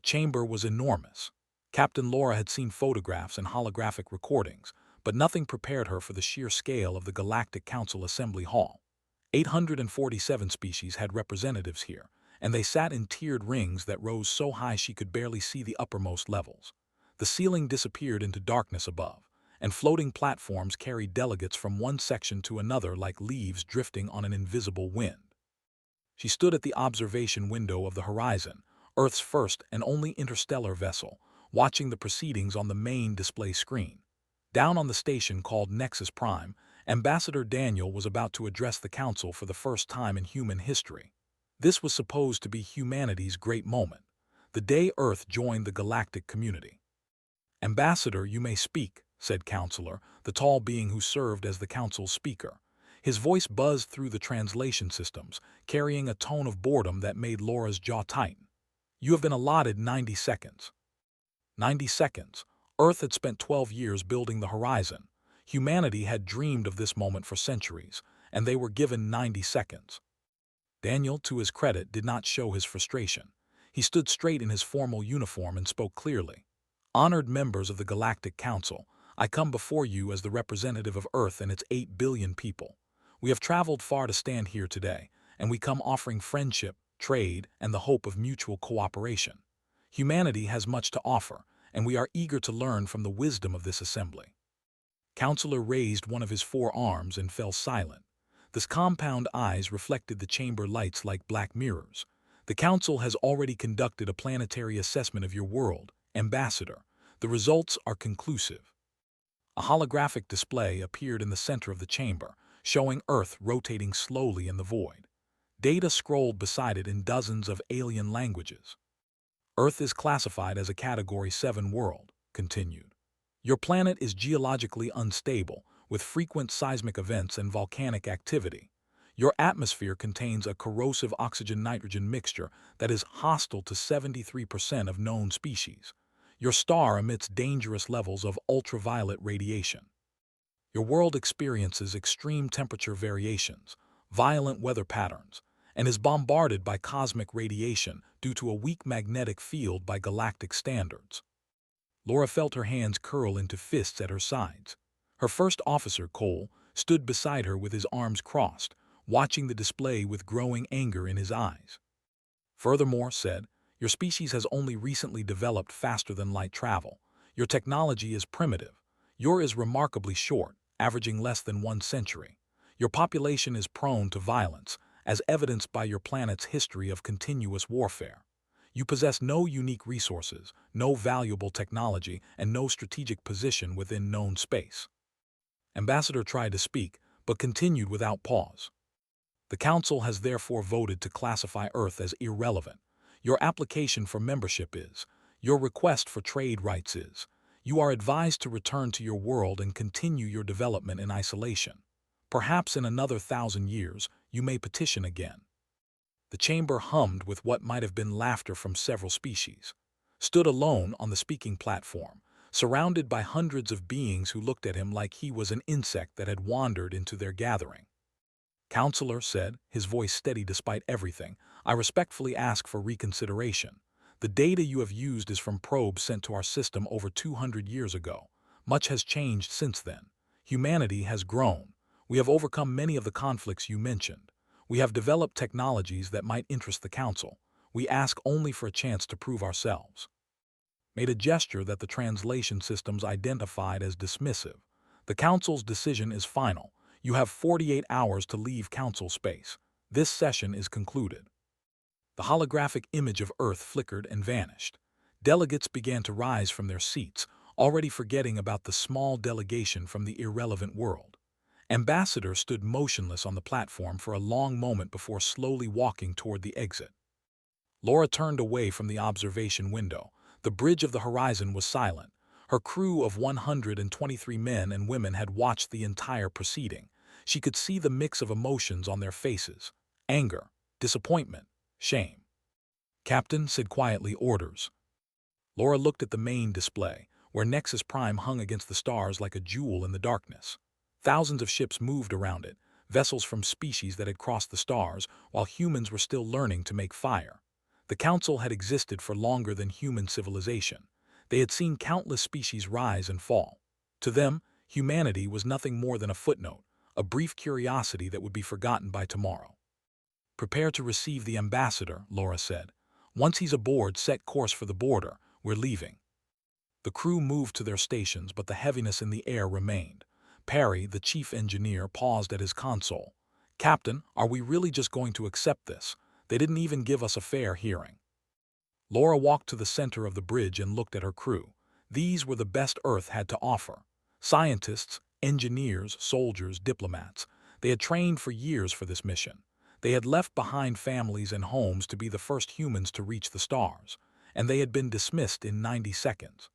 chamber was enormous. Captain Laura had seen photographs and holographic recordings, but nothing prepared her for the sheer scale of the Galactic Council Assembly Hall. 847 species had representatives here, and they sat in tiered rings that rose so high she could barely see the uppermost levels. The ceiling disappeared into darkness above, and floating platforms carried delegates from one section to another like leaves drifting on an invisible wind. She stood at the observation window of the Horizon, Earth's first and only interstellar vessel, watching the proceedings on the main display screen. Down on the station called Nexus Prime, Ambassador Daniel was about to address the Council for the first time in human history. This was supposed to be humanity's great moment, the day Earth joined the galactic community. "Ambassador, you may speak," said Counselor, the tall being who served as the Council's speaker. His voice buzzed through the translation systems, carrying a tone of boredom that made Laura's jaw tighten. "You have been allotted 90 seconds. 90 seconds. Earth had spent 12 years building the Horizon. Humanity had dreamed of this moment for centuries, and they were given 90 seconds. Daniel, to his credit, did not show his frustration. He stood straight in his formal uniform and spoke clearly. "Honored members of the Galactic Council, I come before you as the representative of Earth and its 8 billion people. We have traveled far to stand here today, and we come offering friendship, trade, and the hope of mutual cooperation. Humanity has much to offer, and we are eager to learn from the wisdom of this assembly." Counselor raised one of his 4 arms and fell silent. His compound eyes reflected the chamber lights like black mirrors. "The Council has already conducted a planetary assessment of your world, Ambassador. The results are conclusive." A holographic display appeared in the center of the chamber, showing Earth rotating slowly in the void. Data scrolled beside it in dozens of alien languages. "Earth is classified as a Category 7 world," continued. "Your planet is geologically unstable, with frequent seismic events and volcanic activity. Your atmosphere contains a corrosive oxygen-nitrogen mixture that is hostile to 73% of known species. Your star emits dangerous levels of ultraviolet radiation. Your world experiences extreme temperature variations, violent weather patterns, and is bombarded by cosmic radiation due to a weak magnetic field by galactic standards." Laura felt her hands curl into fists at her sides. Her first officer, Cole, stood beside her with his arms crossed, watching the display with growing anger in his eyes. "Furthermore," said, "your species has only recently developed faster than light travel. Your technology is primitive. Yours is remarkably short, averaging less than 1 century. Your population is prone to violence, as evidenced by your planet's history of continuous warfare. You possess no unique resources, no valuable technology, and no strategic position within known space." Ambassador tried to speak, but continued without pause. "The Council has therefore voted to classify Earth as irrelevant. Your application for membership is. Your request for trade rights is. You are advised to return to your world and continue your development in isolation. Perhaps in another 1,000 years, you may petition again." The chamber hummed with what might have been laughter from several species. Stood alone on the speaking platform, surrounded by hundreds of beings who looked at him like he was an insect that had wandered into their gathering. "Counselor," said, his voice steady despite everything, "I respectfully ask for reconsideration. The data you have used is from probes sent to our system over 200 years ago. Much has changed since then. Humanity has grown. We have overcome many of the conflicts you mentioned. We have developed technologies that might interest the Council. We ask only for a chance to prove ourselves." Made a gesture that the translation systems identified as dismissive. "The Council's decision is final. You have 48 hours to leave Council space. This session is concluded." The holographic image of Earth flickered and vanished. Delegates began to rise from their seats, already forgetting about the small delegation from the irrelevant world. Ambassador stood motionless on the platform for a long moment before slowly walking toward the exit. Laura turned away from the observation window. The bridge of the Horizon was silent. Her crew of 123 men and women had watched the entire proceeding. She could see the mix of emotions on their faces: anger, disappointment, shame. "Captain," said quietly, "orders." Laura looked at the main display, where Nexus Prime hung against the stars like a jewel in the darkness. Thousands of ships moved around it, vessels from species that had crossed the stars, while humans were still learning to make fire. The Council had existed for longer than human civilization. They had seen countless species rise and fall. To them, humanity was nothing more than a footnote, a brief curiosity that would be forgotten by tomorrow. "Prepare to receive the ambassador," Laura said. "Once he's aboard, set course for the border. We're leaving." The crew moved to their stations, but the heaviness in the air remained. Perry, the chief engineer, paused at his console. "Captain, are we really just going to accept this? They didn't even give us a fair hearing." Laura walked to the center of the bridge and looked at her crew. These were the best Earth had to offer. Scientists, engineers, soldiers, diplomats. They had trained for years for this mission. They had left behind families and homes to be the first humans to reach the stars, and they had been dismissed in 90 seconds.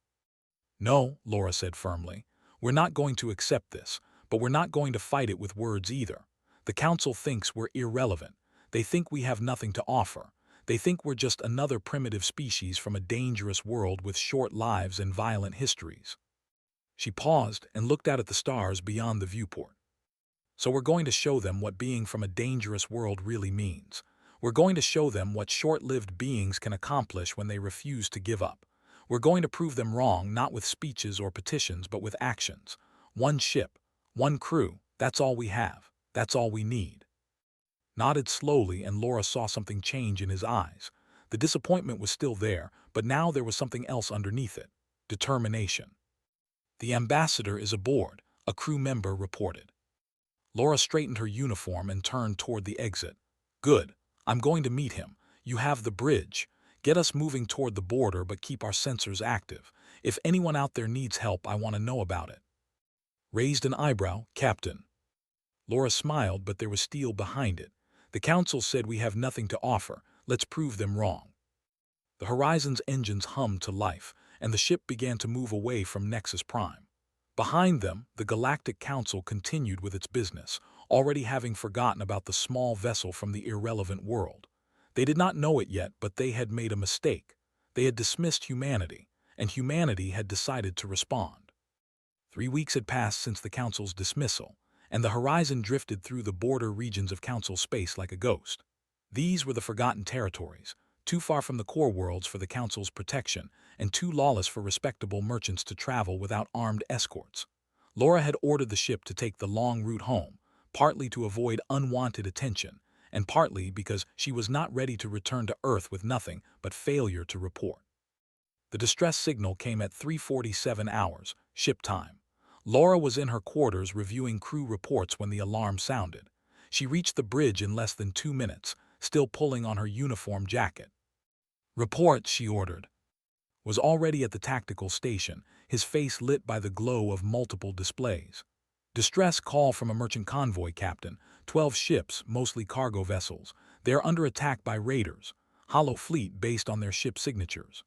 "No," Laura said firmly. "We're not going to accept this, but we're not going to fight it with words either. The Council thinks we're irrelevant. They think we have nothing to offer. They think we're just another primitive species from a dangerous world with short lives and violent histories." She paused and looked out at the stars beyond the viewport. "So we're going to show them what being from a dangerous world really means. We're going to show them what short-lived beings can accomplish when they refuse to give up. We're going to prove them wrong, not with speeches or petitions, but with actions. One ship, one crew, that's all we have. That's all we need." Nodded slowly, and Laura saw something change in his eyes. The disappointment was still there, but now there was something else underneath it: determination. "The ambassador is aboard," a crew member reported. Laura straightened her uniform and turned toward the exit. "Good. I'm going to meet him. You have the bridge. Get us moving toward the border, but keep our sensors active. If anyone out there needs help, I want to know about it." Raised an eyebrow, "Captain." Laura smiled, but there was steel behind it. "The Council said we have nothing to offer. Let's prove them wrong." The Horizon's engines hummed to life, and the ship began to move away from Nexus Prime. Behind them, the Galactic Council continued with its business, already having forgotten about the small vessel from the irrelevant world. They did not know it yet, but they had made a mistake. They had dismissed humanity, and humanity had decided to respond. 3 weeks had passed since the Council's dismissal, and the Horizon drifted through the border regions of Council space like a ghost. These were the forgotten territories, too far from the core worlds for the Council's protection, and too lawless for respectable merchants to travel without armed escorts. Laura had ordered the ship to take the long route home, partly to avoid unwanted attention, and partly because she was not ready to return to Earth with nothing but failure to report. The distress signal came at 3:47 hours, ship time. Laura was in her quarters reviewing crew reports when the alarm sounded. She reached the bridge in less than 2 minutes, still pulling on her uniform jacket. "Report," she ordered. Was already at the tactical station, his face lit by the glow of multiple displays. "Distress call from a merchant convoy, Captain. 12 ships, mostly cargo vessels. They are under attack by raiders. Hollow Fleet based on their ship signatures."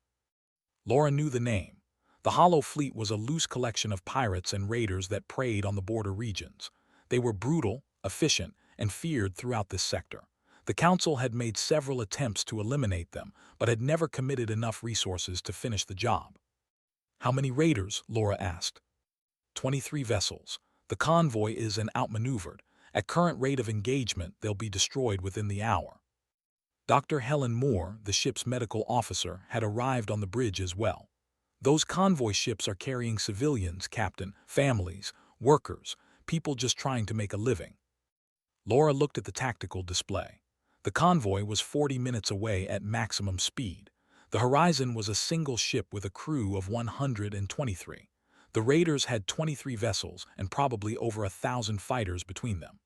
Laura knew the name. The Hollow Fleet was a loose collection of pirates and raiders that preyed on the border regions. They were brutal, efficient, and feared throughout this sector. The Council had made several attempts to eliminate them, but had never committed enough resources to finish the job. "How many raiders?" Laura asked. 23 vessels. The convoy is outmaneuvered. At current rate of engagement, they'll be destroyed within the hour. Dr. Helen Moore, the ship's medical officer, had arrived on the bridge as well. "Those convoy ships are carrying civilians, Captain, families, workers, people just trying to make a living." Laura looked at the tactical display. The convoy was 40 minutes away at maximum speed. The Horizon was a single ship with a crew of 123. The raiders had 23 vessels and probably over 1,000 fighters between them.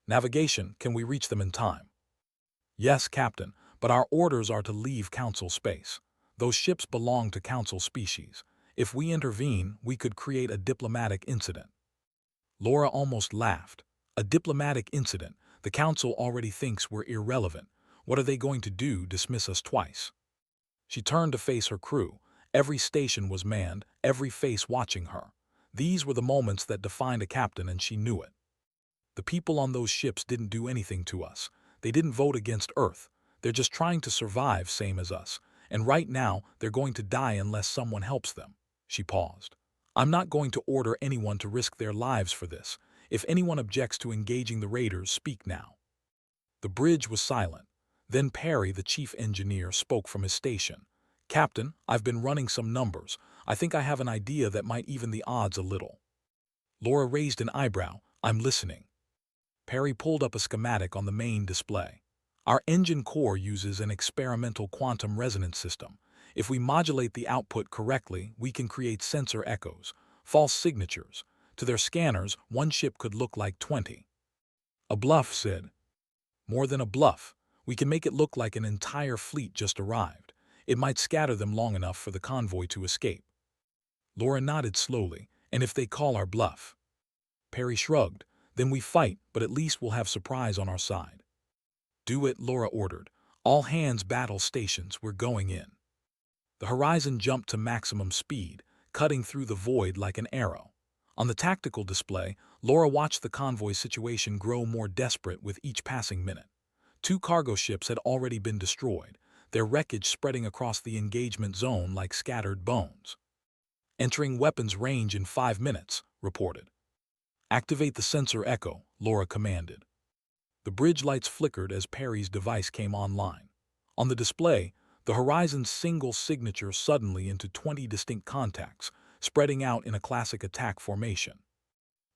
"Navigation, can we reach them in time?" "Yes, Captain, but our orders are to leave Council space. Those ships belong to Council species. If we intervene, we could create a diplomatic incident." Laura almost laughed. "A diplomatic incident? The Council already thinks we're irrelevant. What are they going to do, dismiss us twice?" She turned to face her crew. Every station was manned, every face watching her. These were the moments that defined a captain, and she knew it. "The people on those ships didn't do anything to us. They didn't vote against Earth. They're just trying to survive, same as us. And right now, they're going to die unless someone helps them." She paused. "I'm not going to order anyone to risk their lives for this. If anyone objects to engaging the raiders, speak now." The bridge was silent. Then Perry, the chief engineer, spoke from his station. "Captain, I've been running some numbers. I think I have an idea that might even the odds a little." Laura raised an eyebrow. "I'm listening." Perry pulled up a schematic on the main display. "Our engine core uses an experimental quantum resonance system. If we modulate the output correctly, we can create sensor echoes, false signatures. To their scanners, one ship could look like 20. "A bluff," said. "More than a bluff. We can make it look like an entire fleet just arrived. It might scatter them long enough for the convoy to escape." Laura nodded slowly. "And if they call our bluff?" Perry shrugged. "Then we fight, but at least we'll have surprise on our side." "Do it," Laura ordered. "All hands battle stations, we're going in." The Horizon jumped to maximum speed, cutting through the void like an arrow. On the tactical display, Laura watched the convoy situation grow more desperate with each passing minute. 2 cargo ships had already been destroyed, their wreckage spreading across the engagement zone like scattered bones. "Entering weapons range in 5 minutes, reported. "Activate the sensor echo," Laura commanded. The bridge lights flickered as Perry's device came online. On the display, the Horizon's single signature suddenly into 20 distinct contacts, spreading out in a classic attack formation.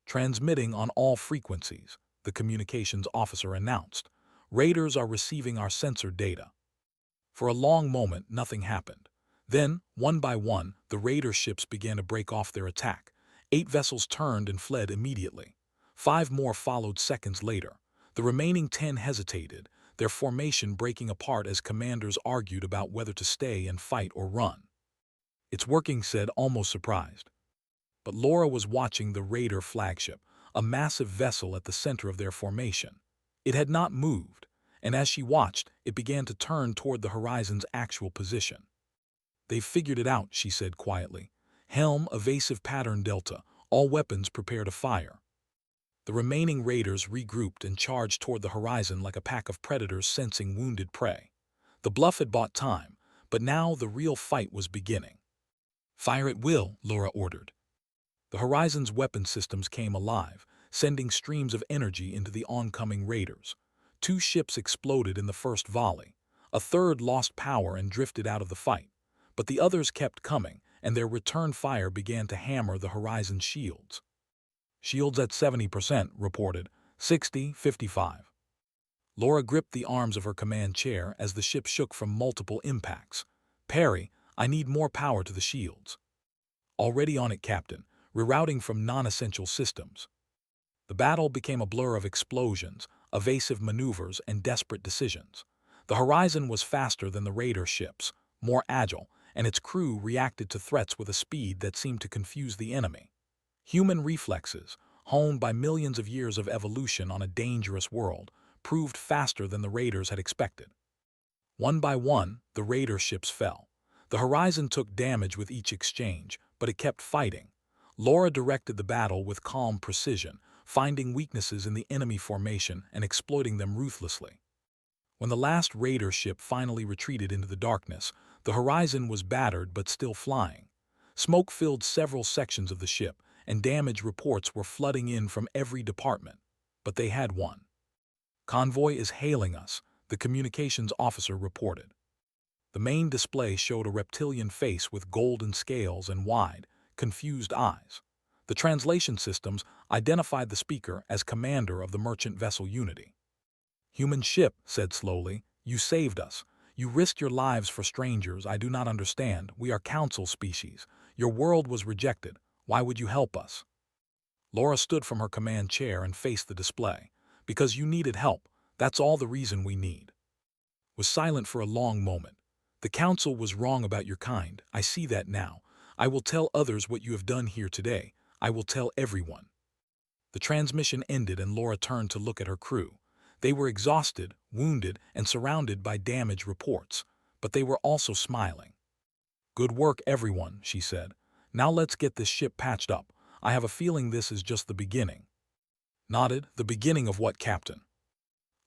"Transmitting on all frequencies," the communications officer announced. "Raiders are receiving our sensor data." For a long moment, nothing happened. Then, one by one, the raider ships began to break off their attack. 8 vessels turned and fled immediately. 5 more followed seconds later. The remaining 10 hesitated, their formation breaking apart as commanders argued about whether to stay and fight or run. "It's working," said, almost surprised. But Laura was watching the raider flagship, a massive vessel at the center of their formation. It had not moved, and as she watched, it began to turn toward the Horizon's actual position. "They've figured it out," she said quietly. "Helm, evasive pattern delta. All weapons prepare to fire." The remaining raiders regrouped and charged toward the Horizon like a pack of predators sensing wounded prey. The bluff had bought time, but now the real fight was beginning. "Fire at will," Laura ordered. The Horizon's weapon systems came alive, sending streams of energy into the oncoming raiders. 2 ships exploded in the first volley. A third lost power and drifted out of the fight. But the others kept coming, and their return fire began to hammer the Horizon's shields. "Shields at 70%, reported. 60, 55. Laura gripped the arms of her command chair as the ship shook from multiple impacts. "Perry, I need more power to the shields." "Already on it, Captain. Rerouting from non-essential systems." The battle became a blur of explosions, evasive maneuvers, and desperate decisions. The Horizon was faster than the raider ships, more agile, and its crew reacted to threats with a speed that seemed to confuse the enemy. Human reflexes, honed by millions of years of evolution on a dangerous world, proved faster than the raiders had expected. One by one, the raider ships fell. The Horizon took damage with each exchange, but it kept fighting. Laura directed the battle with calm precision, finding weaknesses in the enemy formation and exploiting them ruthlessly. When the last raider ship finally retreated into the darkness, the Horizon was battered but still flying. Smoke filled several sections of the ship, and damage reports were flooding in from every department. But they had won. "Convoy is hailing us," the communications officer reported. The main display showed a reptilian face with golden scales and wide, confused eyes. The translation systems identified the speaker as commander of the merchant vessel Unity. "Human ship," said slowly, "you saved us. You risked your lives for strangers I do not understand. We are council species. Your world was rejected. Why would you help us?" Laura stood from her command chair and faced the display. "Because you needed help. That's all the reason we need." Was silent for a long moment. "The council was wrong about your kind. I see that now. I will tell others what you have done here today. I will tell everyone." The transmission ended and Laura turned to look at her crew. They were exhausted, wounded, and surrounded by damage reports, but they were also smiling. "Good work, everyone," she said. "Now let's get this ship patched up. I have a feeling this is just the beginning." Nodded. "The beginning of what, Captain?"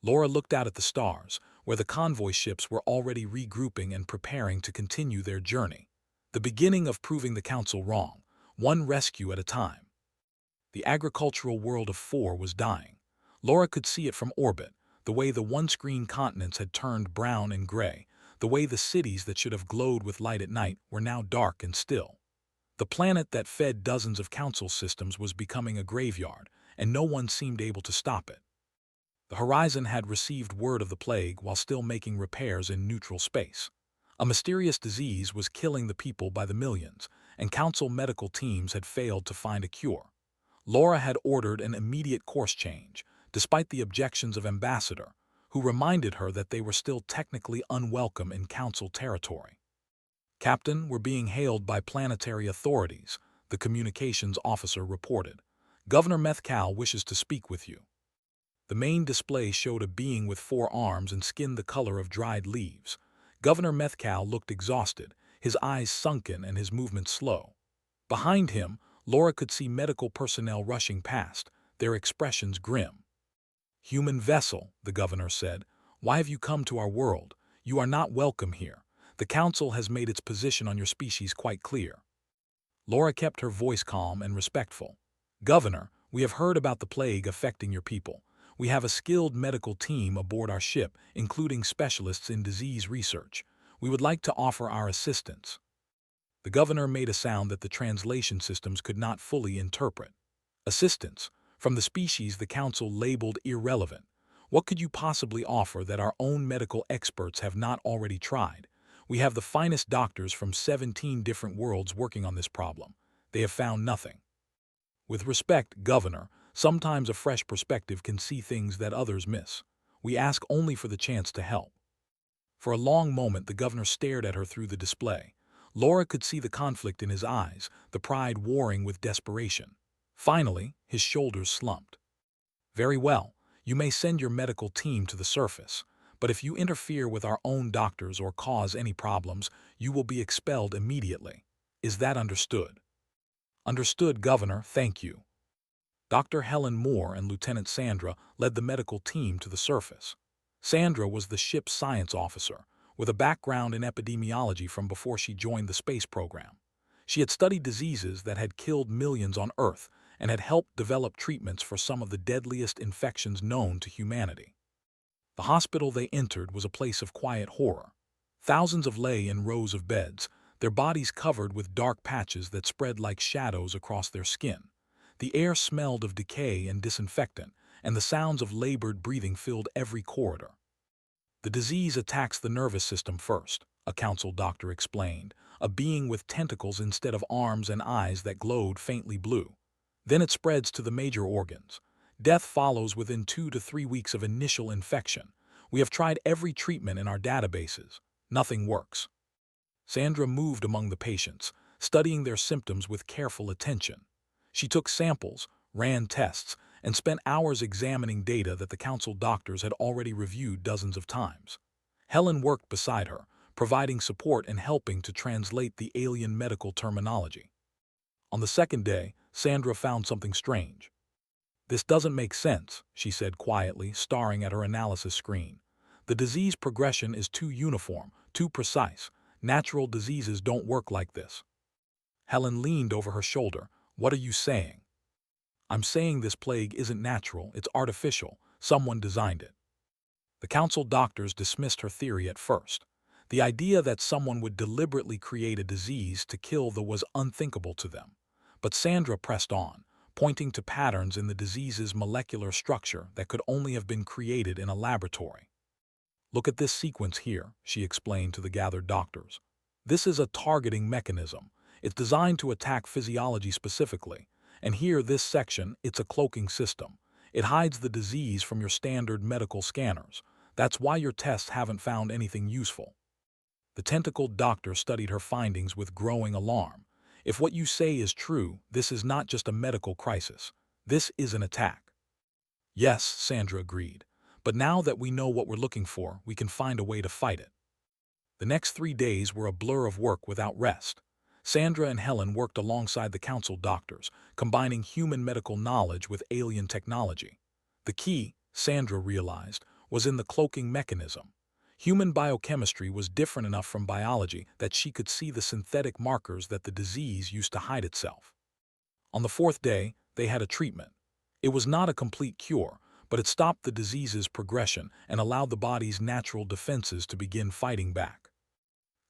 Laura looked out at the stars, where the convoy ships were already regrouping and preparing to continue their journey. The beginning of proving the council wrong, one rescue at a time. The agricultural world of 4 was dying. Laura could see it from orbit. The way the one-screen continents had turned brown and gray, the way the cities that should have glowed with light at night were now dark and still. The planet that fed dozens of council systems was becoming a graveyard, and no one seemed able to stop it. The horizon had received word of the plague while still making repairs in neutral space. A mysterious disease was killing the people by the millions, and council medical teams had failed to find a cure. Laura had ordered an immediate course change, despite the objections of Ambassador, who reminded her that they were still technically unwelcome in council territory. "Captain, we're being hailed by planetary authorities," the communications officer reported. "Governor Methcal wishes to speak with you." The main display showed a being with 4 arms and skin the color of dried leaves. Governor Methcal looked exhausted, his eyes sunken and his movements slow. Behind him, Laura could see medical personnel rushing past, their expressions grim. "Human vessel," the governor said, "why have you come to our world? You are not welcome here. The council has made its position on your species quite clear." Laura kept her voice calm and respectful. "Governor, we have heard about the plague affecting your people. We have a skilled medical team aboard our ship, including specialists in disease research. We would like to offer our assistance." The governor made a sound that the translation systems could not fully interpret. "Assistance from the species the council labeled irrelevant. What could you possibly offer that our own medical experts have not already tried? We have the finest doctors from 17 different worlds working on this problem. They have found nothing." "With respect, Governor, sometimes a fresh perspective can see things that others miss. We ask only for the chance to help." For a long moment the governor stared at her through the display. Laura could see the conflict in his eyes, the pride warring with desperation. Finally, his shoulders slumped. "Very well, you may send your medical team to the surface, but if you interfere with our own doctors or cause any problems, you will be expelled immediately. Is that understood?" "Understood, Governor, thank you." Dr. Helen Moore and Lieutenant Sandra led the medical team to the surface. Sandra was the ship's science officer, with a background in epidemiology from before she joined the space program. She had studied diseases that had killed millions on Earth and had helped develop treatments for some of the deadliest infections known to humanity. The hospital they entered was a place of quiet horror. Thousands lay in rows of beds, their bodies covered with dark patches that spread like shadows across their skin. The air smelled of decay and disinfectant, and the sounds of labored breathing filled every corridor. "The disease attacks the nervous system first," a council doctor explained, "a being with tentacles instead of arms and eyes that glowed faintly blue. Then it spreads to the major organs. Death follows within 2 to 3 weeks of initial infection. We have tried every treatment in our databases. Nothing works." Sandra moved among the patients, studying their symptoms with careful attention. She took samples, ran tests, and spent hours examining data that the council doctors had already reviewed dozens of times. Helen worked beside her, providing support and helping to translate the alien medical terminology. On the second day, Sandra found something strange. "This doesn't make sense," she said quietly, staring at her analysis screen. "The disease progression is too uniform, too precise. Natural diseases don't work like this." Helen leaned over her shoulder. "What are you saying?" "I'm saying this plague isn't natural, it's artificial. Someone designed it." The council doctors dismissed her theory at first. The idea that someone would deliberately create a disease to kill was unthinkable to them. But Sandra pressed on, pointing to patterns in the disease's molecular structure that could only have been created in a laboratory. "Look at this sequence here," she explained to the gathered doctors. "This is a targeting mechanism. It's designed to attack physiology specifically. And here, this section, it's a cloaking system. It hides the disease from your standard medical scanners. That's why your tests haven't found anything useful." The tentacled doctor studied her findings with growing alarm. "If what you say is true, this is not just a medical crisis. This is an attack." "Yes," Sandra agreed. "But now that we know what we're looking for, we can find a way to fight it." The next 3 days were a blur of work without rest. Sandra and Helen worked alongside the council doctors, combining human medical knowledge with alien technology. The key, Sandra realized, was in the cloaking mechanism. Human biochemistry was different enough from biology that she could see the synthetic markers that the disease used to hide itself. On the 4th day, they had a treatment. It was not a complete cure, but it stopped the disease's progression and allowed the body's natural defenses to begin fighting back.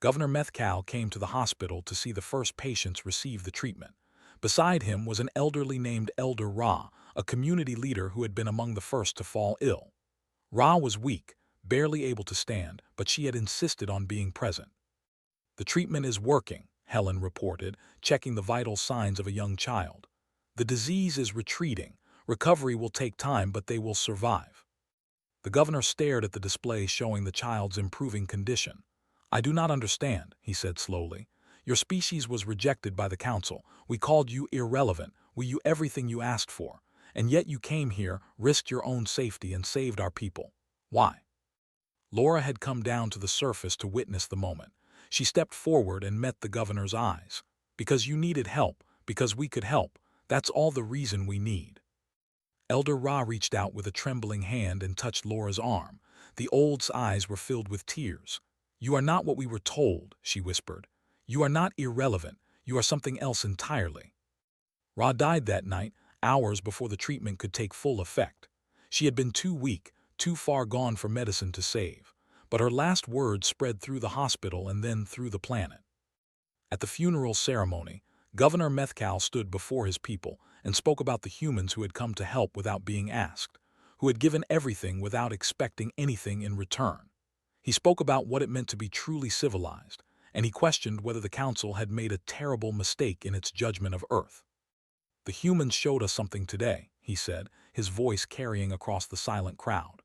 Governor Methcal came to the hospital to see the first patients receive the treatment. Beside him was an elderly named Elder Ra, a community leader who had been among the first to fall ill. Ra was weak, barely able to stand, but she had insisted on being present. "The treatment is working," Helen reported, checking the vital signs of a young child. "The disease is retreating. Recovery will take time, but they will survive." The governor stared at the display showing the child's improving condition. "I do not understand," he said slowly. "Your species was rejected by the council. We called you irrelevant. We you everything you asked for. And yet you came here, risked your own safety, and saved our people. Why?" Laura had come down to the surface to witness the moment. She stepped forward and met the governor's eyes. "Because you needed help, because we could help. That's all the reason we need." Elder Ra reached out with a trembling hand and touched Laura's arm. The old's eyes were filled with tears. "You are not what we were told," she whispered. "You are not irrelevant. You are something else entirely." Ra died that night, hours before the treatment could take full effect. She had been too weak, too far gone for medicine to save. But her last words spread through the hospital and then through the planet. At the funeral ceremony, Governor Methcal stood before his people and spoke about the humans who had come to help without being asked, who had given everything without expecting anything in return. He spoke about what it meant to be truly civilized, and he questioned whether the council had made a terrible mistake in its judgment of Earth. "The humans showed us something today," he said, his voice carrying across the silent crowd.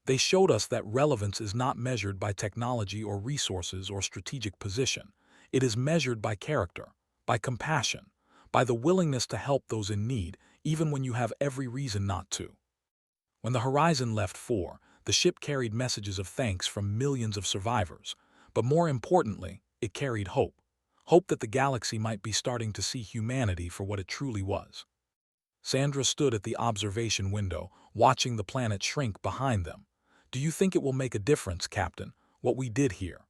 "They showed us that relevance is not measured by technology or resources or strategic position. It is measured by character, by compassion, by the willingness to help those in need, even when you have every reason not to." When the Horizon left the ship carried messages of thanks from millions of survivors, but more importantly, it carried hope. Hope that the galaxy might be starting to see humanity for what it truly was. Sandra stood at the observation window, watching the planet shrink behind them. "Do you think it will make a difference, Captain, what we did here?"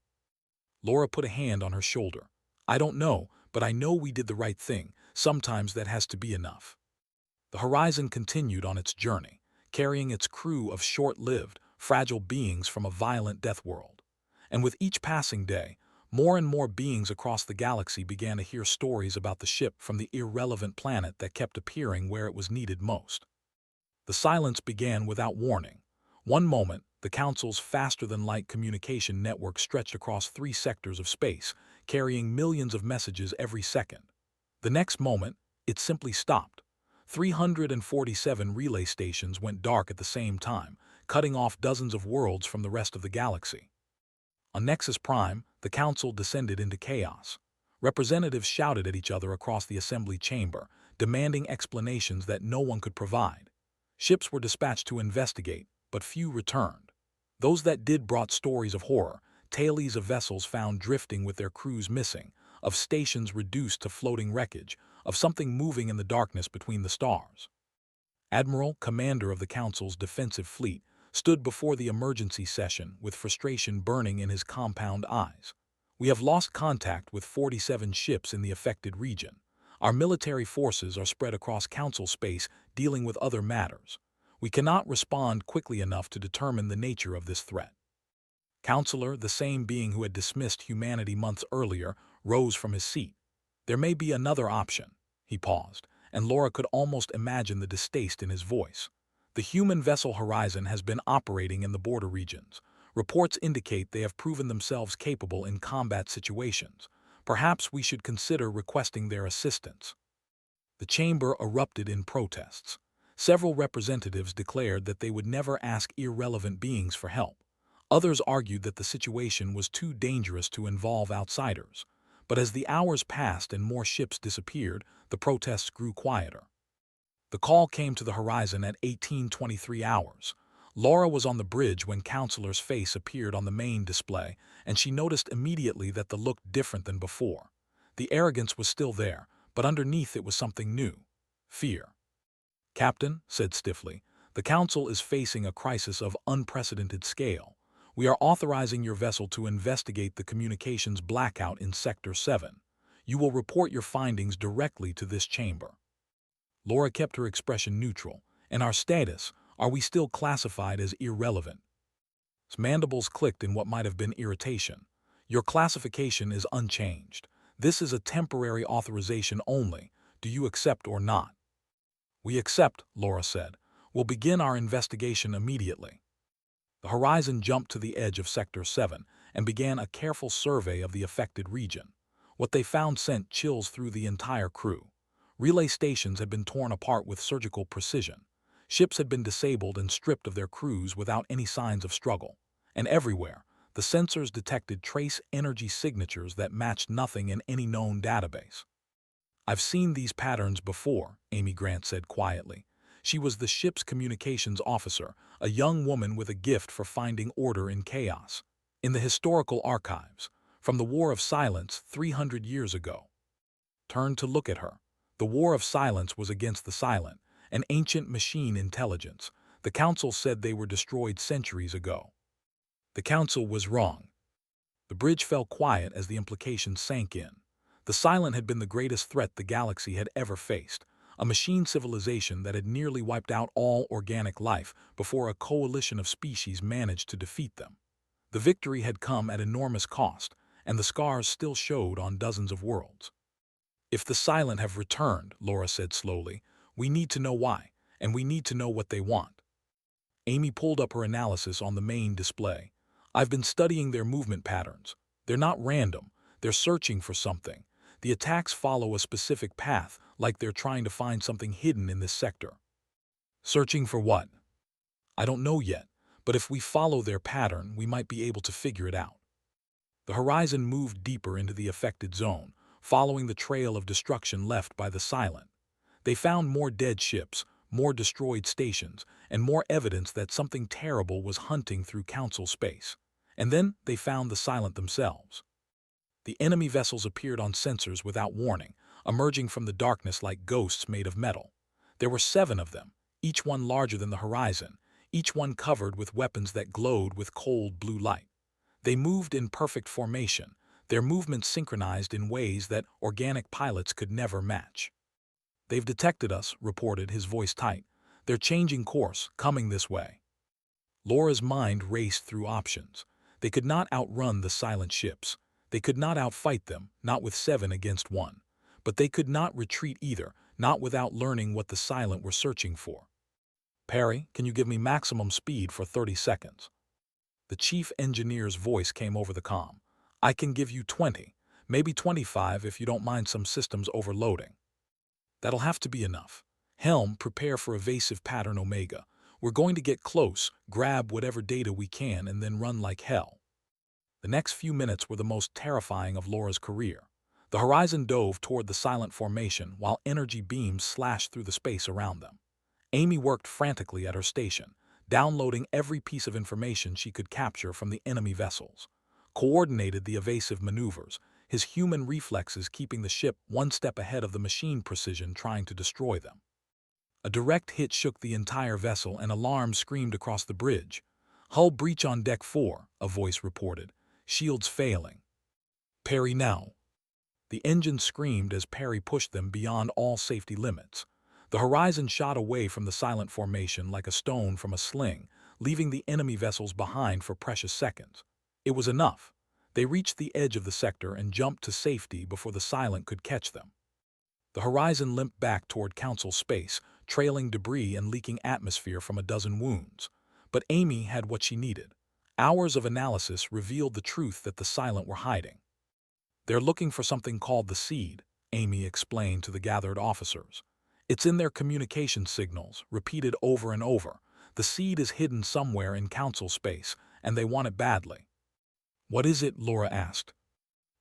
Laura put a hand on her shoulder. "I don't know, but I know we did the right thing. Sometimes that has to be enough." The Horizon continued on its journey, carrying its crew of short-lived, fragile beings from a violent death world. And with each passing day, more and more beings across the galaxy began to hear stories about the ship from the irrelevant planet that kept appearing where it was needed most. The silence began without warning. One moment, the Council's faster-than-light communication network stretched across 3 sectors of space, carrying millions of messages every second. The next moment, it simply stopped. 347 relay stations went dark at the same time, cutting off dozens of worlds from the rest of the galaxy. On Nexus Prime, the Council descended into chaos. Representatives shouted at each other across the assembly chamber, demanding explanations that no one could provide. Ships were dispatched to investigate, but few returned. Those that did brought stories of horror, tales of vessels found drifting with their crews missing, of stations reduced to floating wreckage, of something moving in the darkness between the stars. Admiral, commander of the Council's defensive fleet, stood before the emergency session with frustration burning in his compound eyes. "We have lost contact with 47 ships in the affected region. Our military forces are spread across Council space dealing with other matters. We cannot respond quickly enough to determine the nature of this threat." Counselor, the same being who had dismissed humanity months earlier, rose from his seat. "There may be another option." He paused, and Laura could almost imagine the distaste in his voice. "The human vessel Horizon has been operating in the border regions. Reports indicate they have proven themselves capable in combat situations. Perhaps we should consider requesting their assistance." The chamber erupted in protests. Several representatives declared that they would never ask irrelevant beings for help. Others argued that the situation was too dangerous to involve outsiders. But as the hours passed and more ships disappeared, the protests grew quieter. The call came to the Horizon at 18:23 hours. Laura was on the bridge when Counselor's face appeared on the main display, and she noticed immediately that the look different than before. The arrogance was still there, but underneath it was something new: fear. "Captain," said stiffly, "the Council is facing a crisis of unprecedented scale. We are authorizing your vessel to investigate the communications blackout in Sector 7. You will report your findings directly to this chamber." Laura kept her expression neutral. "And our status, Are we still classified as irrelevant? His mandibles clicked in what might have been irritation. Your classification is unchanged. This is a temporary authorization only. Do you accept or not? We accept, Laura said. We'll begin our investigation immediately. The Horizon jumped to the edge of Sector 7 and began a careful survey of the affected region. What they found sent chills through the entire crew. Relay stations had been torn apart with surgical precision. Ships had been disabled and stripped of their crews without any signs of struggle. And everywhere, the sensors detected trace energy signatures that matched nothing in any known database. I've seen these patterns before, Amy Grant said quietly. She was the ship's communications officer, a young woman with a gift for finding order in chaos. In the historical archives, from the War of Silence 300 years ago. Turn to look at her. The War of Silence was against the Silent, an ancient machine intelligence. The Council said they were destroyed centuries ago. The Council was wrong. The bridge fell quiet as the implications sank in. The Silent had been the greatest threat the galaxy had ever faced, a machine civilization that had nearly wiped out all organic life before a coalition of species managed to defeat them. The victory had come at enormous cost, and the scars still showed on dozens of worlds. If the Silent have returned, Laura said slowly, we need to know why, and we need to know what they want. Amy pulled up her analysis on the main display. I've been studying their movement patterns. They're not random. They're searching for something. The attacks follow a specific path, like they're trying to find something hidden in this sector. Searching for what? I don't know yet, but if we follow their pattern, we might be able to figure it out. The Horizon moved deeper into the affected zone, following the trail of destruction left by the Silent. They found more dead ships, more destroyed stations, and more evidence that something terrible was hunting through Council space. And then they found the Silent themselves. The enemy vessels appeared on sensors without warning, emerging from the darkness like ghosts made of metal. There were 7 of them, each one larger than the Horizon, each one covered with weapons that glowed with cold blue light. They moved in perfect formation, their movements synchronized in ways that organic pilots could never match. They've detected us, reported, his voice tight. They're changing course, coming this way. Laura's mind raced through options. They could not outrun the Silent ships. They could not outfight them, not with 7 against 1. But they could not retreat either, not without learning what the Silent were searching for. Perry, can you give me maximum speed for 30 seconds? The chief engineer's voice came over the comm. I can give you 20, maybe 25 if you don't mind some systems overloading. That'll have to be enough. Helm, prepare for evasive pattern Omega. We're going to get close, grab whatever data we can, and then run like hell. The next few minutes were the most terrifying of Laura's career. The Horizon dove toward the Silent formation while energy beams slashed through the space around them. Amy worked frantically at her station, downloading every piece of information she could capture from the enemy vessels, coordinated the evasive maneuvers, his human reflexes keeping the ship one step ahead of the machine precision trying to destroy them. A direct hit shook the entire vessel and alarms screamed across the bridge. Hull breach on deck 4, a voice reported. Shields failing. Perry now. The engine screamed as Perry pushed them beyond all safety limits. The Horizon shot away from the Silent formation like a stone from a sling, leaving the enemy vessels behind for precious seconds. It was enough. They reached the edge of the sector and jumped to safety before the Silent could catch them. The Horizon limped back toward Council space, trailing debris and leaking atmosphere from a dozen wounds. But Amy had what she needed. Hours of analysis revealed the truth that the Silent were hiding. They're looking for something called the Seed, Amy explained to the gathered officers. It's in their communication signals, repeated over and over. The Seed is hidden somewhere in Council space, and they want it badly. What is it? Laura asked.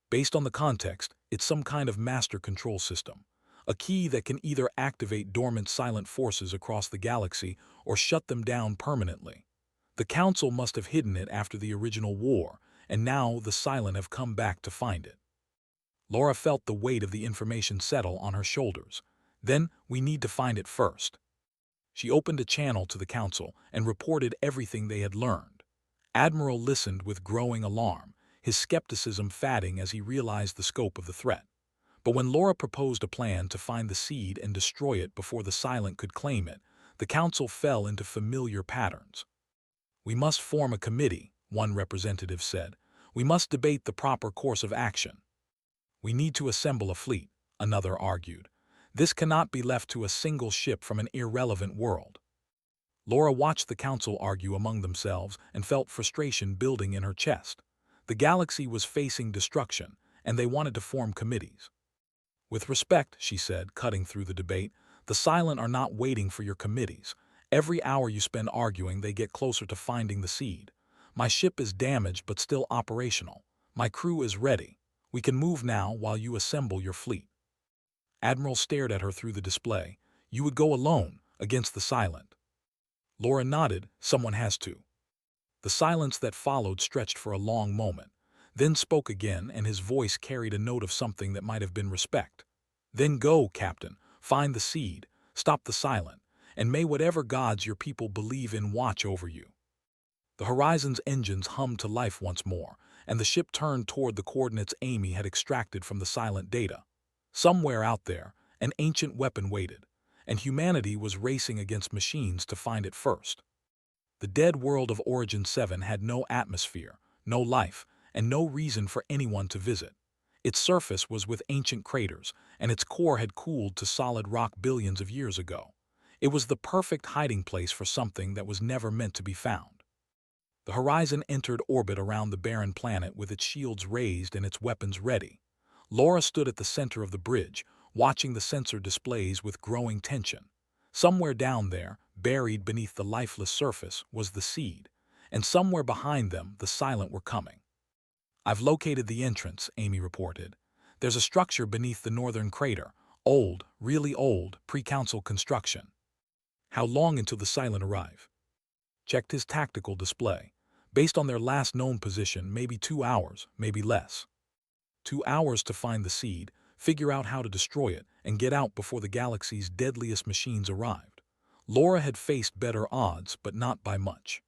Based on the context, it's some kind of master control system. A key that can either activate dormant Silent forces across the galaxy or shut them down permanently. The Council must have hidden it after the original war, and now the Silent have come back to find it. Laura felt the weight of the information settle on her shoulders. Then we need to find it first. She opened a channel to the Council and reported everything they had learned. Admiral listened with growing alarm, his skepticism fatting as he realized the scope of the threat. But when Laura proposed a plan to find the Seed and destroy it before the Silent could claim it, The council fell into familiar patterns. "We must form a committee," one representative said. "We must debate the proper course of action." "We need to assemble a fleet," another argued. "This cannot be left to a single ship from an irrelevant world." Laura watched the council argue among themselves and felt frustration building in her chest. The galaxy was facing destruction, and they wanted to form committees. "With respect," she said, cutting through the debate, "the Silent are not waiting for your committees. Every hour you spend arguing, they get closer to finding the seed. My ship is damaged but still operational. My crew is ready. We can move now while you assemble your fleet." Admiral stared at her through the display. "You would go alone, against the Silent?" Laura nodded. "Someone has to." The silence that followed stretched for a long moment, then spoke again, and his voice carried a note of something that might have been respect. "Then go, Captain. Find the seed. Stop the Silent. And may whatever gods your people believe in watch over you." The Horizon's engines hummed to life once more, and the ship turned toward the coordinates Amy had extracted from the Silent data. Somewhere out there, an ancient weapon waited, and humanity was racing against machines to find it first. The dead world of Origin 7 had no atmosphere, no life, and no reason for anyone to visit. Its surface was with ancient craters, and its core had cooled to solid rock billions of years ago. It was the perfect hiding place for something that was never meant to be found. The Horizon entered orbit around the barren planet with its shields raised and its weapons ready. Laura stood at the center of the bridge, watching the sensor displays with growing tension. Somewhere down there, buried beneath the lifeless surface, was the seed, and somewhere behind them the Silent were coming. "I've located the entrance," Amy reported. "There's a structure beneath the northern crater. Old, really old, pre-council construction." "How long until the Silent arrive?" Checked his tactical display. "Based on their last known position, maybe 2 hours, maybe less." 2 hours to find the seed, figure out how to destroy it, and get out before the galaxy's deadliest machines arrived. Laura had faced better odds, but not by much.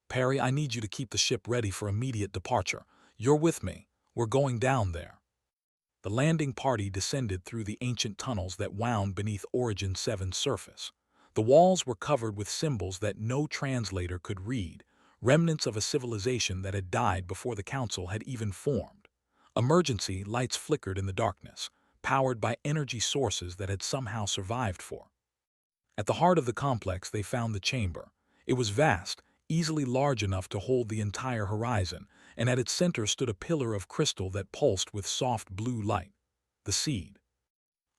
"Perry, I need you to keep the ship ready for immediate departure. You're with me. We're going down there." The landing party descended through the ancient tunnels that wound beneath Origin 7's surface. The walls were covered with symbols that no translator could read, remnants of a civilization that had died before the council had even formed. Emergency lights flickered in the darkness, powered by energy sources that had somehow survived for. At the heart of the complex they found the chamber. It was vast, easily large enough to hold the entire Horizon, and at its center stood a pillar of crystal that pulsed with soft blue light. The seed.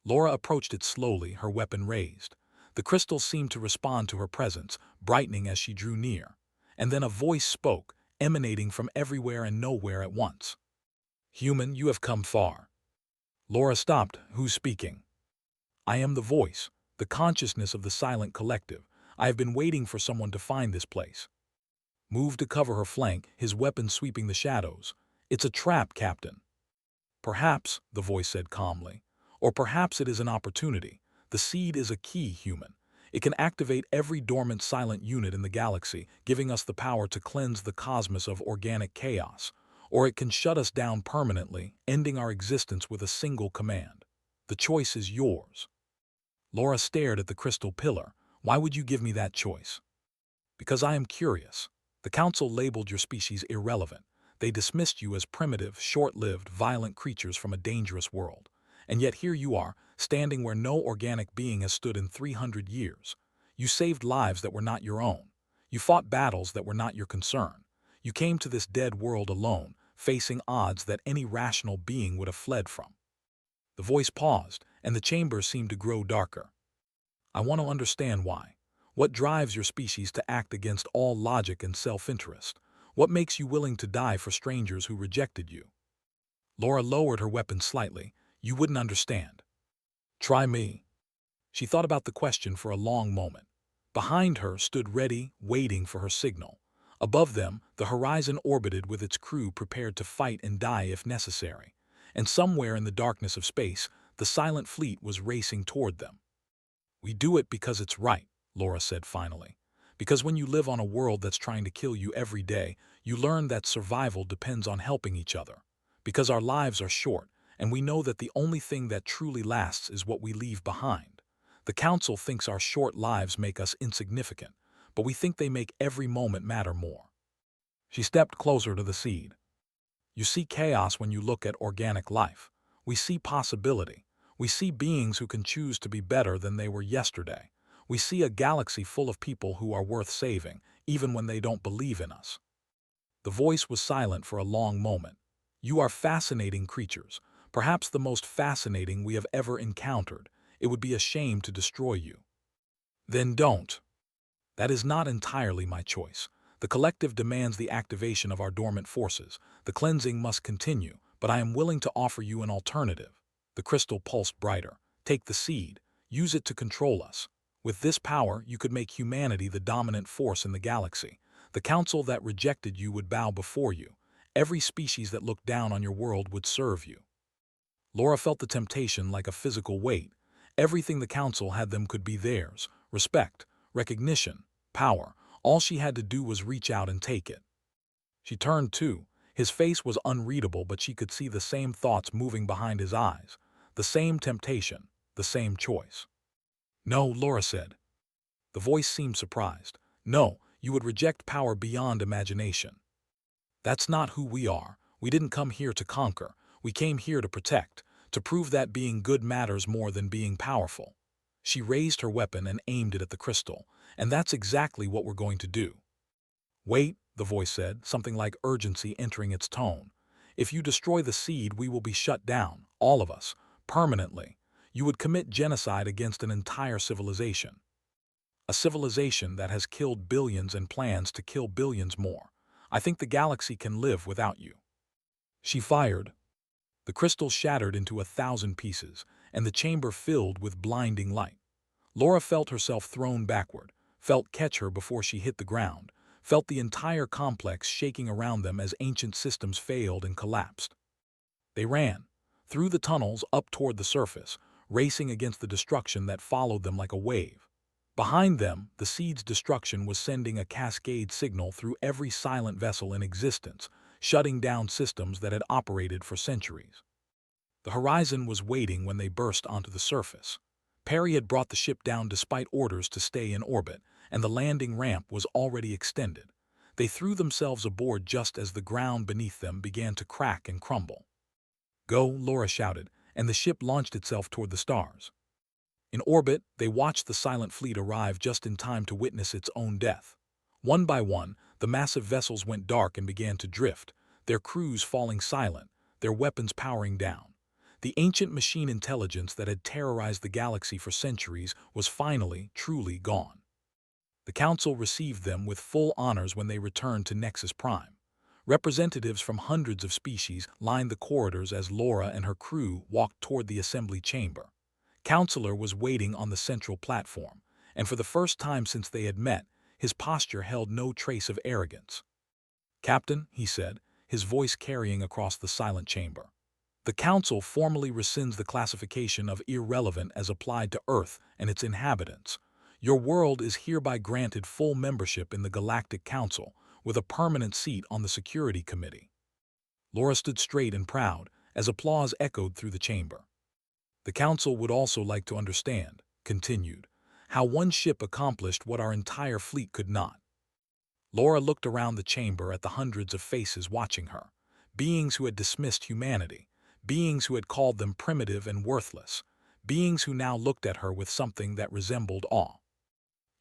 Laura approached it slowly, her weapon raised. The crystal seemed to respond to her presence, brightening as she drew near. And then a voice spoke, emanating from everywhere and nowhere at once. "Human, you have come far." Laura stopped. "Who's speaking?" "I am the voice, the consciousness of the Silent Collective. I have been waiting for someone to find this place." Moved to cover her flank, his weapon sweeping the shadows. "It's a trap, Captain." "Perhaps," the voice said calmly. "Or perhaps it is an opportunity. The seed is a key, human. It can activate every dormant Silent unit in the galaxy, giving us the power to cleanse the cosmos of organic chaos. Or it can shut us down permanently, ending our existence with a single command. The choice is yours." Laura stared at the crystal pillar. "Why would you give me that choice?" "Because I am curious. The Council labeled your species irrelevant. They dismissed you as primitive, short-lived, violent creatures from a dangerous world. And yet here you are, standing where no organic being has stood in 300 years. You saved lives that were not your own. You fought battles that were not your concern. You came to this dead world alone, facing odds that any rational being would have fled from." The voice paused, and the chamber seemed to grow darker. "I want to understand why. What drives your species to act against all logic and self-interest? What makes you willing to die for strangers who rejected you?" Laura lowered her weapon slightly. "You wouldn't understand." "Try me." She thought about the question for a long moment. Behind her stood ready, waiting for her signal. Above them, the Horizon orbited with its crew prepared to fight and die if necessary. And somewhere in the darkness of space, the Silent fleet was racing toward them. "We do it because it's right," Laura said finally. "Because when you live on a world that's trying to kill you every day, you learn that survival depends on helping each other. Because our lives are short, and we know that the only thing that truly lasts is what we leave behind. The Council thinks our short lives make us insignificant, but we think they make every moment matter more. She stepped closer to the seed. You see chaos when you look at organic life. We see possibility. We see beings who can choose to be better than they were yesterday. We see a galaxy full of people who are worth saving, even when they don't believe in us. The voice was silent for a long moment. You are fascinating creatures, perhaps the most fascinating we have ever encountered. It would be a shame to destroy you. Then don't. That is not entirely my choice. The collective demands the activation of our dormant forces. The cleansing must continue, but I am willing to offer you an alternative. The crystal pulsed brighter. Take the seed. Use it to control us. With this power, you could make humanity the dominant force in the galaxy. The council that rejected you would bow before you. Every species that looked down on your world would serve you. Laura felt the temptation like a physical weight. Everything the council had them could be theirs. Respect, recognition, power. All she had to do was reach out and take it. She turned too. His face was unreadable, but she could see the same thoughts moving behind his eyes. The same temptation, the same choice. No, Laura said. The voice seemed surprised. No, you would reject power beyond imagination. That's not who we are. We didn't come here to conquer. We came here to protect, to prove that being good matters more than being powerful. She raised her weapon and aimed it at the crystal, and that's exactly what we're going to do. Wait, the voice said, something like urgency entering its tone. If you destroy the seed, we will be shut down, all of us, permanently. You would commit genocide against an entire civilization. A civilization that has killed billions and plans to kill billions more. I think the galaxy can live without you. She fired. The crystal shattered into 1,000 pieces, and the chamber filled with blinding light. Laura felt herself thrown backward, felt catch her before she hit the ground, felt the entire complex shaking around them as ancient systems failed and collapsed. They ran, through the tunnels up toward the surface, racing against the destruction that followed them like a wave. Behind them, the seed's destruction was sending a cascade signal through every silent vessel in existence, shutting down systems that had operated for centuries. The horizon was waiting when they burst onto the surface. Perry had brought the ship down despite orders to stay in orbit, and the landing ramp was already extended. They threw themselves aboard just as the ground beneath them began to crack and crumble. Go, Laura shouted, and the ship launched itself toward the stars. In orbit, they watched the silent fleet arrive just in time to witness its own death. One by one, the massive vessels went dark and began to drift, their crews falling silent, their weapons powering down. The ancient machine intelligence that had terrorized the galaxy for centuries was finally, truly gone. The Council received them with full honors when they returned to Nexus Prime. Representatives from hundreds of species lined the corridors as Laura and her crew walked toward the assembly chamber. Counselor was waiting on the central platform, and for the first time since they had met, his posture held no trace of arrogance. "Captain," he said, his voice carrying across the silent chamber. "The Council formally rescinds the classification of irrelevant as applied to Earth and its inhabitants. Your world is hereby granted full membership in the Galactic Council, with a permanent seat on the Security Committee." Laura stood straight and proud, as applause echoed through the chamber. "The Council would also like to understand," continued, "how one ship accomplished what our entire fleet could not." Laura looked around the chamber at the hundreds of faces watching her, beings who had dismissed humanity, beings who had called them primitive and worthless, beings who now looked at her with something that resembled awe.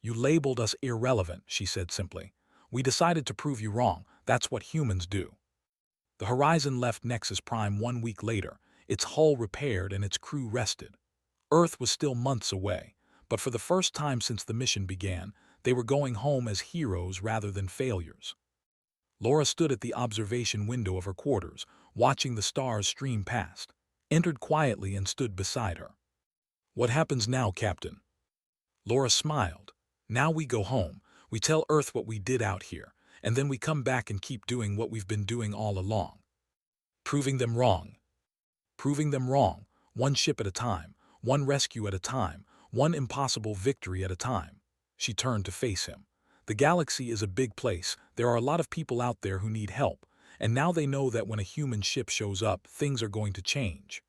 "You labeled us irrelevant," she said simply. "We decided to prove you wrong. That's what humans do." The Horizon left Nexus Prime 1 week later, its hull repaired and its crew rested. Earth was still months away, but for the first time since the mission began, they were going home as heroes rather than failures. Laura stood at the observation window of her quarters, watching the stars stream past, entered quietly and stood beside her. "What happens now, Captain?" Laura smiled. "Now we go home, we tell Earth what we did out here, and then we come back and keep doing what we've been doing all along. Proving them wrong. Proving them wrong, one ship at a time, one rescue at a time, one impossible victory at a time." She turned to face him. "The galaxy is a big place, there are a lot of people out there who need help, and now they know that when a human ship shows up, things are going to change."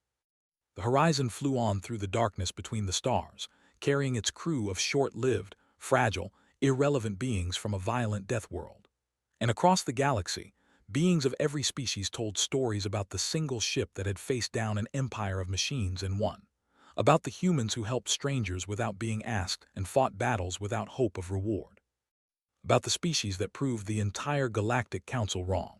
The Horizon flew on through the darkness between the stars, carrying its crew of short-lived, fragile, irrelevant beings from a violent death world. And across the galaxy, beings of every species told stories about the single ship that had faced down an empire of machines and won. About the humans who helped strangers without being asked and fought battles without hope of reward. About the species that proved the entire Galactic Council wrong.